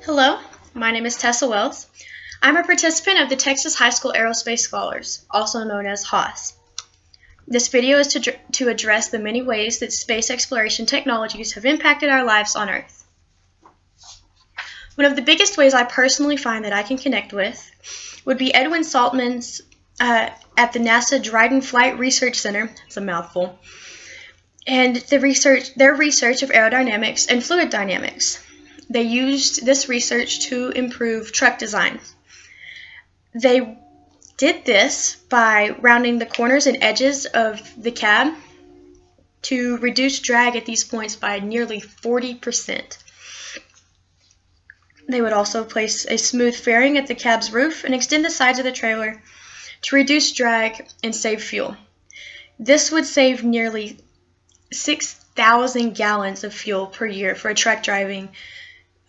Hello, my name is Tessa Wells. I'm a participant of the Texas High School Aerospace Scholars, also known as HAWS. This video is to address the many ways that space exploration technologies have impacted our lives on Earth. One of the biggest ways I personally find that I can connect with would be Edwin Saltman's at the NASA Dryden Flight Research Center, it's a mouthful, and their research of aerodynamics and fluid dynamics. They used this research to improve truck designs. They did this by rounding the corners and edges of the cab to reduce drag at these points by nearly 40%. They would also place a smooth fairing at the cab's roof and extend the sides of the trailer to reduce drag and save fuel. This would save nearly 6,000 gallons of fuel per year for a truck driving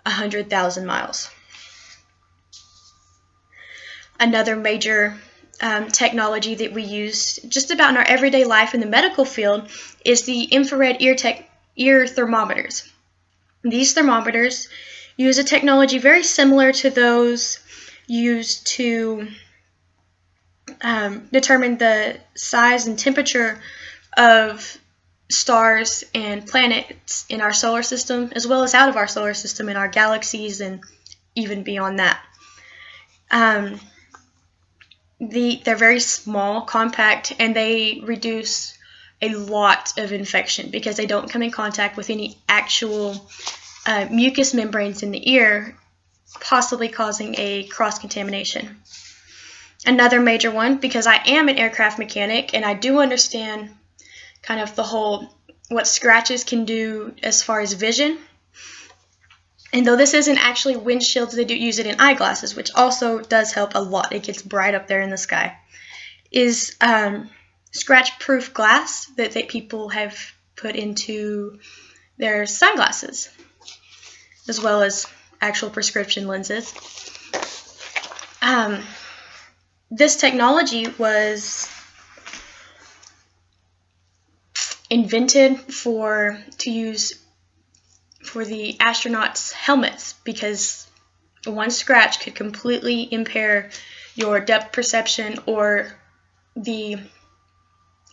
100,000 miles. Another major technology that we use just about in our everyday life in the medical field is the infrared ear thermometers. These thermometers use a technology very similar to those used to determine the size and temperature of stars and planets in our solar system, as well as out of our solar system in our galaxies and even beyond that. They're very small, compact, and they reduce a lot of infection because they don't come in contact with any actual mucous membranes in the ear, possibly causing a cross-contamination. Another major one, because I am an aircraft mechanic and I do understand kind of the whole what scratches can do as far as vision. And though this isn't actually windshields, they do use it in eyeglasses, which also does help a lot. It gets bright up there in the sky. Is scratch-proof glass that people have put into their sunglasses, as well as actual prescription lenses. This technology was invented to use for the astronauts' helmets because one scratch could completely impair your depth perception or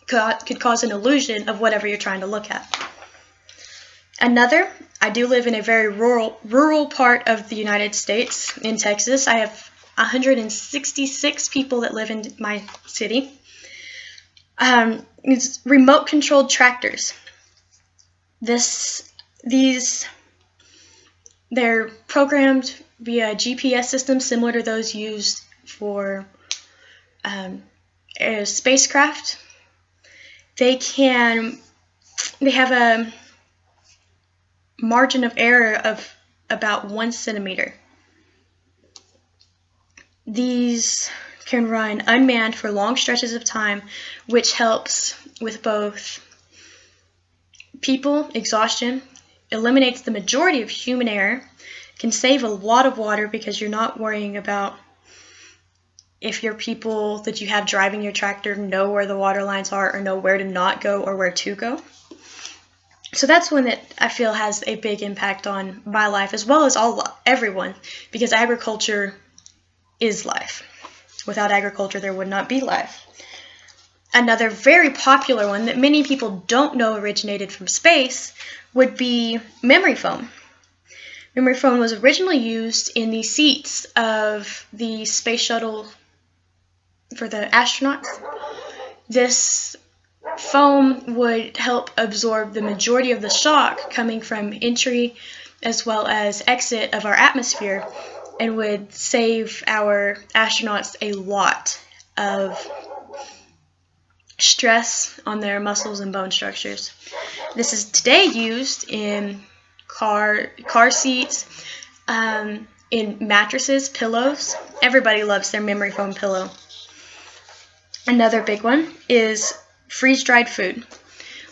could cause an illusion of whatever you're trying to look at. I do live in a very rural part of the United States, in Texas. I have 166 people that live in my city. It's remote-controlled tractors. They're programmed via GPS systems similar to those used for a spacecraft. They have a margin of error of about 1 centimeter. These can run unmanned for long stretches of time, which helps with both people exhaustion, eliminates the majority of human error, can save a lot of water because you're not worrying about if your people that you have driving your tractor know where the water lines are or know where to not go or where to go. So that's one that I feel has a big impact on my life as well as everyone, because agriculture is life. Without agriculture, there would not be life. Another very popular one that many people don't know originated from space would be memory foam. Memory foam was originally used in the seats of the space shuttle for the astronauts. This foam would help absorb the majority of the shock coming from entry as well as exit of our atmosphere, and would save our astronauts a lot of stress on their muscles and bone structures. This is today used in car seats, in mattresses, pillows. Everybody loves their memory foam pillow. Another big one is freeze-dried food.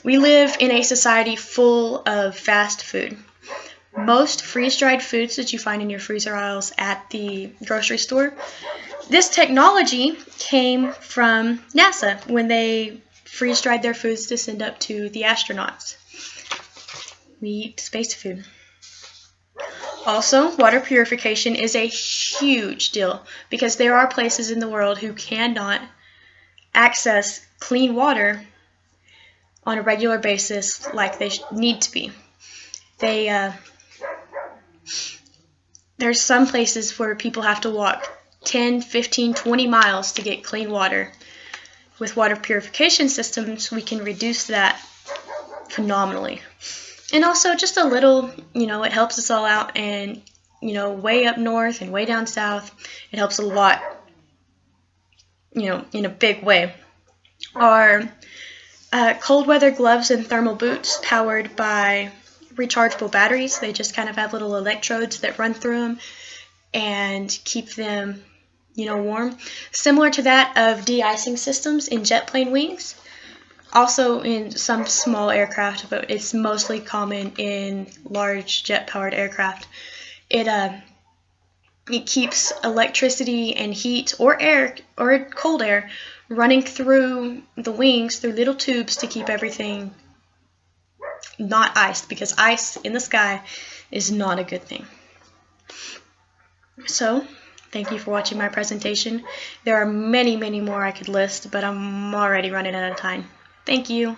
We live in a society full of fast food. Most freeze-dried foods that you find in your freezer aisles at the grocery store, this technology came from NASA when they freeze-dried their foods to send up to the astronauts. We eat space food. Also, water purification is a huge deal because there are places in the world who cannot access clean water on a regular basis like they need to be. There's some places where people have to walk 10, 15, 20 miles to get clean water. With water purification systems, we can reduce that phenomenally. And also just a little, it helps us all out, and, way up north and way down south, it helps a lot, in a big way. Our cold weather gloves and thermal boots powered by rechargeable batteries. They just kind of have little electrodes that run through them and keep them, warm. Similar to that of de-icing systems in jet plane wings. Also in some small aircraft, but it's mostly common in large jet-powered aircraft. It keeps electricity and heat or air or cold air running through the wings through little tubes to keep everything not iced, because ice in the sky is not a good thing. So, thank you for watching my presentation. There are many, many more I could list, but I'm already running out of time. Thank you.